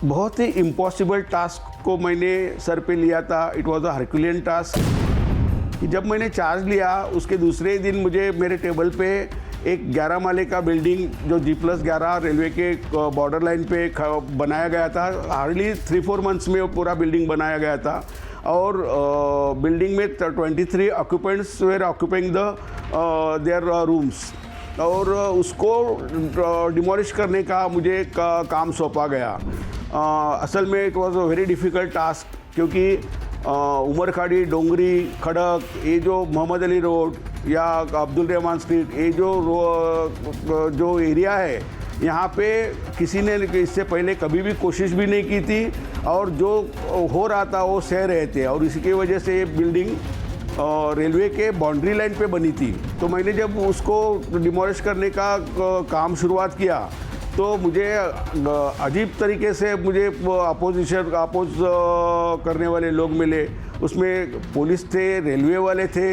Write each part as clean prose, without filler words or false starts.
बहुत ही impossible task को मैंने सर पे लिया था। It was a Herculean task. जब मैंने चार्ज लिया उसके दूसरे दिन मुझे मेरे टेबल पे एक 11 माले का बिल्डिंग जो G+11 रेलवे के बॉर्डर लाइन पे बनाया गया था। हार्डली 3-4 मंथ्स में वो पूरा बिल्डिंग बनाया गया था और बिल्डिंग में 23 occupants were occupying the their rooms और उसको डिमोलिश करने का मुझे काम सौंपा गया। असल में it was a very difficult task क्योंकि उमरखाड़ी, डोंगरी, खड़क, ये जो मोहम्मद अली रोड या अब्दुल रहमान स्ट्रीट, ये जो एरिया है यहाँ पे किसी ने इससे पहले कभी भी कोशिश भी नहीं की थी और जो हो रहा था वो सह रहे थे और इसकी वजह से ये बिल्डिंग रेलवे के बाउंड्री लाइन पे बनी थी। तो मैंने जब उसको डिमोलिश करने का काम शुरुआत किया तो मुझे अजीब तरीके से मुझे अपोज करने वाले लोग मिले। उसमें पुलिस थे, रेलवे वाले थे,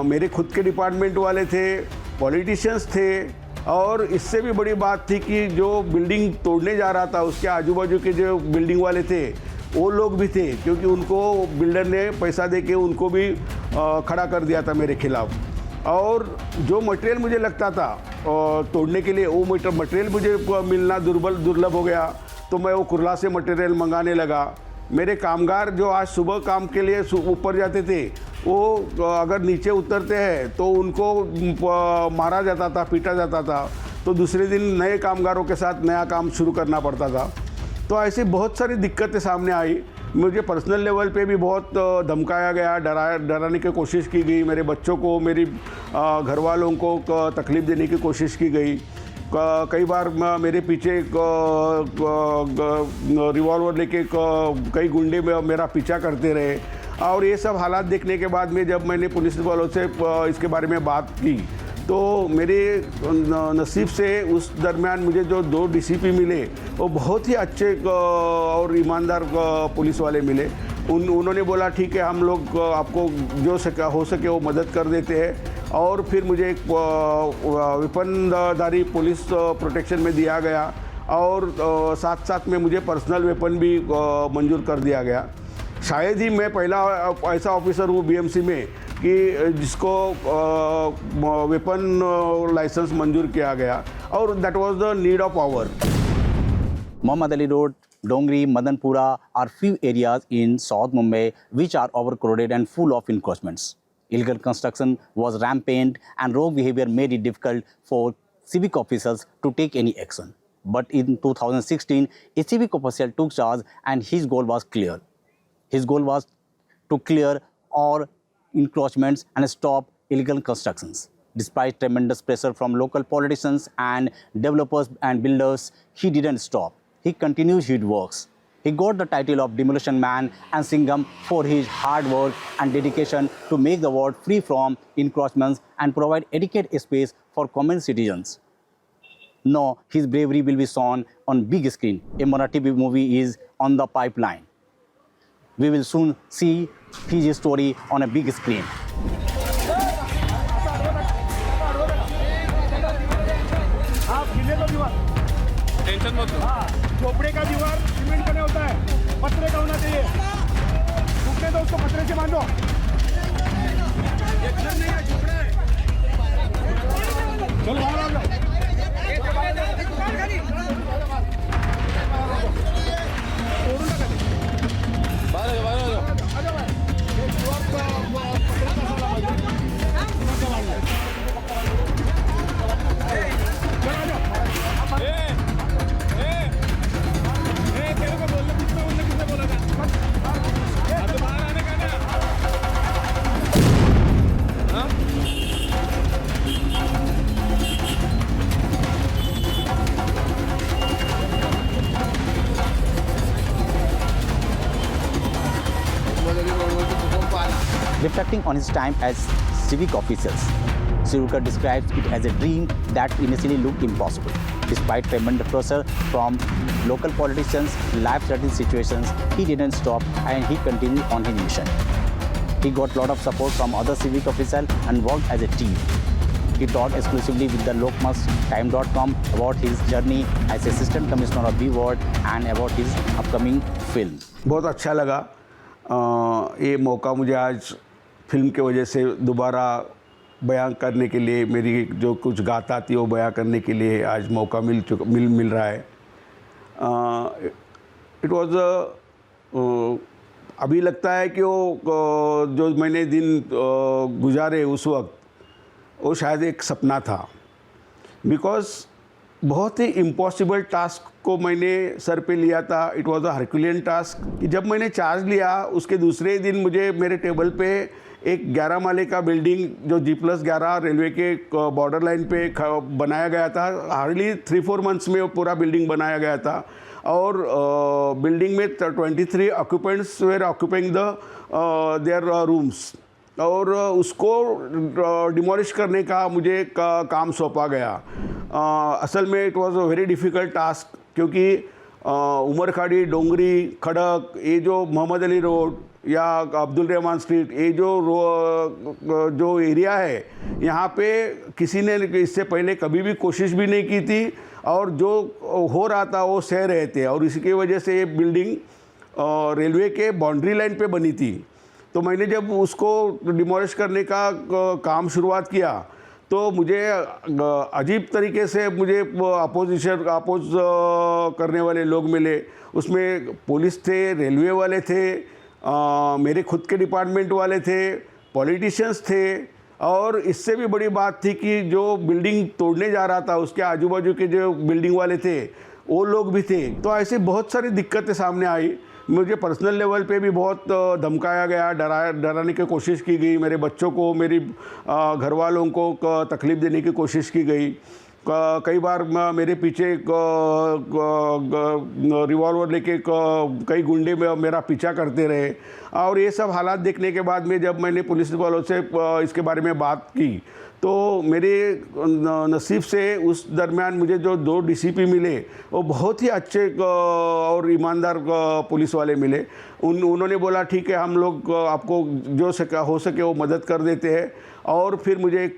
मेरे खुद के डिपार्टमेंट वाले थे, पॉलिटिशियंस थे और इससे भी बड़ी बात थी कि जो बिल्डिंग तोड़ने जा रहा था उसके आजू बाजू के जो बिल्डिंग वाले थे वो लोग भी थे क्योंकि उनको बिल्डर ने पैसा दे के उनको भी खड़ा कर दिया था मेरे खिलाफ। और जो मटेरियल मुझे लगता था तोड़ने के लिए वो मटेरियल मुझे मिलना दुर्लभ हो गया तो मैं वो कुर्ला से मटेरियल मंगाने लगा। मेरे कामगार जो आज सुबह काम के लिए ऊपर जाते थे वो अगर नीचे उतरते हैं तो उनको मारा जाता था, पीटा जाता था, तो दूसरे दिन नए कामगारों के साथ नया काम शुरू करना पड़ता था। तो ऐसी बहुत सारी दिक्कतें सामने आई। मुझे पर्सनल लेवल पे भी बहुत धमकाया गया, डराने की कोशिश की गई। मेरे बच्चों को, मेरी घर वालों को तकलीफ़ देने की कोशिश की गई। कई बार मेरे पीछे रिवॉल्वर लेके कई गुंडे मेरा पीछा करते रहे और ये सब हालात देखने के बाद में जब मैंने पुलिस वालों से इसके बारे में बात की तो मेरे नसीब से उस दरमियान मुझे जो 2 DCP मिले वो बहुत ही अच्छे और ईमानदार पुलिस वाले मिले। उन्होंने बोला ठीक है, हम लोग आपको जो हो सके वो मदद कर देते हैं और फिर मुझे एक वेपनधारी पुलिस प्रोटेक्शन में दिया गया और साथ साथ में मुझे पर्सनल वेपन भी मंजूर कर दिया गया। शायद ही मैं पहला ऐसा ऑफिसर हूँ BMC में कि जिसको वेपन लाइसेंस मंजूर किया गया और that was the need of hour. Muhammad Ali Road, Dongri, Madanpura are few areas in South Mumbai which are overcrowded and full of encroachments. Illegal construction was rampant and rogue behavior made it difficult for civic officers to take any action. But in 2016, a civic officer took charge and his goal was clear. His goal was to clear all encroachments and stop illegal constructions. Despite tremendous pressure from local politicians and developers and builders, he didn't stop. He continued his works. He got the title of Demolition Man and Singham for his hard work and dedication to make the world free from encroachments and provide adequate space for common citizens. Now, his bravery will be shown on big screen. A Marathi movie is on the pipeline. We will soon see his story on a big screen. Tension मत लो। झोपड़े का दीवार cement का नहीं होता है, पत्रे का होना चाहिए। टूटने दो उसको, पत्रे से बांधो। ये घर नहीं है, झोपड़ा है। चलो बाहर आ जाओ। Reflecting on his time as civic officers, Sirukar describes it as a dream that initially looked impossible. Despite tremendous pressure from local politicians, life-threatening situations, he didn't stop and he continued on his mission. He got a lot of support from other civic officers and worked as a team. He talked exclusively with the lokmustime.com about his journey as Assistant Commissioner of B Ward and about his upcoming film. बहुत अच्छा लगा ये मौका मुझे आज film के वजह से दोबारा बयां करने के लिए, मेरी जो कुछ गाथा थी वो बयां करने के लिए आज मौका मिल रहा है। इट वाज अभी लगता है कि वो जो मैंने दिन गुजारे उस वक्त वो शायद एक सपना था, बिकॉज़ बहुत ही इम्पॉसिबल टास्क को मैंने सर पे लिया था। It was a Herculean task कि जब मैंने चार्ज लिया उसके दूसरे दिन मुझे मेरे टेबल पे एक 11 माले का बिल्डिंग जो G+11 रेलवे के बॉर्डर लाइन पे बनाया गया था, हार्डली 3-4 मंथ्स में वो पूरा बिल्डिंग बनाया गया था। और बिल्डिंग में 23 ऑक्यूपेंट्स वेर ऑक्यूपिंग देयर रूम्स, और उसको डिमोलिश करने का मुझे काम सौंपा गया। असल में it was a very difficult task, क्योंकि उमरखाड़ी, डोंगरी, खड़क, ये जो मोहम्मद अली रोड या अब्दुल रहमान स्ट्रीट, ये जो एरिया है, यहाँ पे किसी ने इससे पहले कभी भी कोशिश भी नहीं की थी, और जो हो रहा था वो सह रहे थे। और इसकी वजह से ये बिल्डिंग रेलवे के बाउंड्री लाइन पे बनी थी। तो मैंने जब उसको डिमोलिश करने का काम शुरुआत किया तो मुझे अजीब तरीके से मुझे अपोज करने वाले लोग मिले। उसमें पुलिस थे, रेलवे वाले थे, मेरे खुद के डिपार्टमेंट वाले थे, पॉलिटिशियंस थे, और इससे भी बड़ी बात थी कि जो बिल्डिंग तोड़ने जा रहा था उसके आजू बाजू के जो बिल्डिंग वाले थे वो लोग भी थे। तो ऐसे बहुत सारी दिक्कतें सामने आई। मुझे पर्सनल लेवल पे भी बहुत धमकाया गया, डराने की कोशिश की गई, मेरे बच्चों को, मेरी घर वालों को तकलीफ़ देने की कोशिश की गई। कई बार मेरे पीछे रिवॉल्वर लेके कई गुंडे में मेरा पीछा करते रहे। और ये सब हालात देखने के बाद में जब मैंने पुलिस वालों से इसके बारे में बात की तो मेरे नसीब से उस दरमियान मुझे जो 2 DCP मिले वो बहुत ही अच्छे और ईमानदार पुलिस वाले मिले। उन्होंने बोला ठीक है, हम लोग आपको जो हो सके वो मदद कर देते हैं। और फिर मुझे एक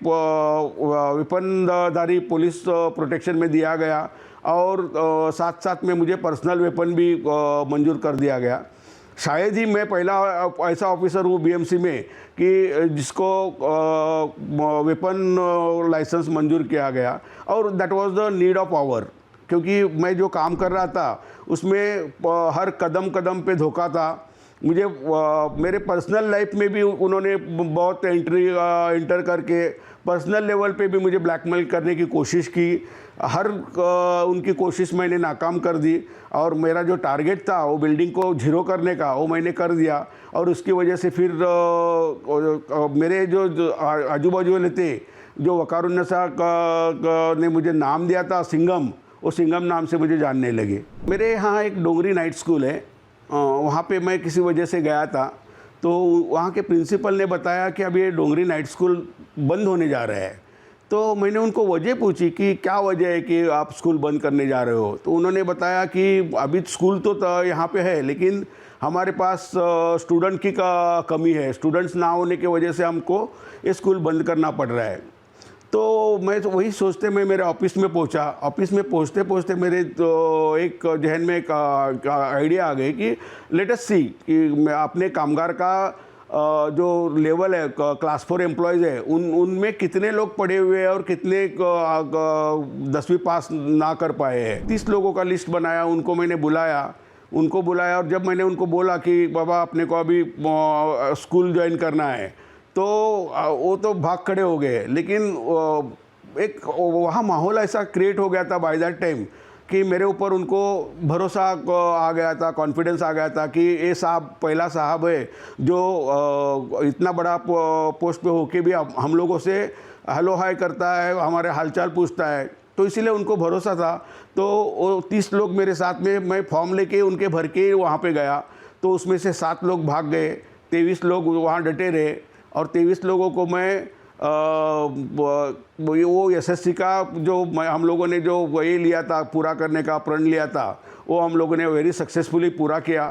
वेपनधारी पुलिस प्रोटेक्शन में दिया गया, और साथ साथ में मुझे पर्सनल वेपन भी मंजूर कर दिया गया। शायद ही मैं पहला ऐसा ऑफिसर हूँ BMC में कि जिसको वेपन लाइसेंस मंजूर किया गया, और that was the need of hour, क्योंकि मैं जो काम कर रहा था उसमें हर कदम कदम पे धोखा था। मुझे मेरे पर्सनल लाइफ में भी उन्होंने बहुत इंटर करके पर्सनल लेवल पे भी मुझे ब्लैकमेल करने की कोशिश की। हर उनकी कोशिश मैंने नाकाम कर दी, और मेरा जो टारगेट था वो बिल्डिंग को ज़ीरो करने का वो मैंने कर दिया। और उसकी वजह से फिर मेरे जो आजू बाजू वाले थे, जो वकारुन्नसा ने मुझे नाम दिया था सिंगम, वो सिंगम नाम से मुझे जानने लगे। मेरे यहाँ एक डोंगरी नाइट स्कूल है, वहाँ पे मैं किसी वजह से गया था, तो वहाँ के प्रिंसिपल ने बताया कि अभी ये डोंगरी नाइट स्कूल बंद होने जा रहा है। तो मैंने उनको वजह पूछी कि क्या वजह है कि आप स्कूल बंद करने जा रहे हो। तो उन्होंने बताया कि अभी स्कूल तो यहाँ पे है, लेकिन हमारे पास स्टूडेंट की कमी है, स्टूडेंट्स ना होने की वजह से हमको ये स्कूल बंद करना पड़ रहा है। तो मैं तो वही सोचते मैं मेरे ऑफिस में पहुंचा। ऑफिस में पहुंचते पहुंचते मेरे तो एक जहन में एक आइडिया आ गई कि लेट अस सी कि मैं अपने कामगार का जो लेवल है, क्लास 4 एम्प्लॉयज़ है, उनमें कितने लोग पढ़े हुए हैं और कितने 10वीं पास ना कर पाए हैं। 30 लोगों का लिस्ट बनाया, उनको मैंने बुलाया। और जब मैंने उनको बोला कि बाबा अपने को अभी स्कूल ज्वाइन करना है, तो वो तो भाग खड़े हो गए। लेकिन एक वहाँ माहौल ऐसा क्रिएट हो गया था बाय दैट टाइम कि मेरे ऊपर उनको भरोसा आ गया था, कॉन्फिडेंस आ गया था कि ये साहब पहला साहब है जो इतना बड़ा पोस्ट पे होके भी हम लोगों से हेलो हाय करता है, हमारे हालचाल पूछता है। तो इसीलिए उनको भरोसा था। तो वो 30 लोग मेरे साथ में, मैं फॉर्म लेके उनके भर के वहाँ पे गया। तो उसमें से 7 लोग भाग गए, 23 लोग वहाँ डटे रहे, और 23 लोगों को मैं वो SSC का जो हम लोगों ने जो ये लिया था पूरा करने का प्रण लिया था, वो हम लोगों ने वेरी सक्सेसफुली पूरा किया।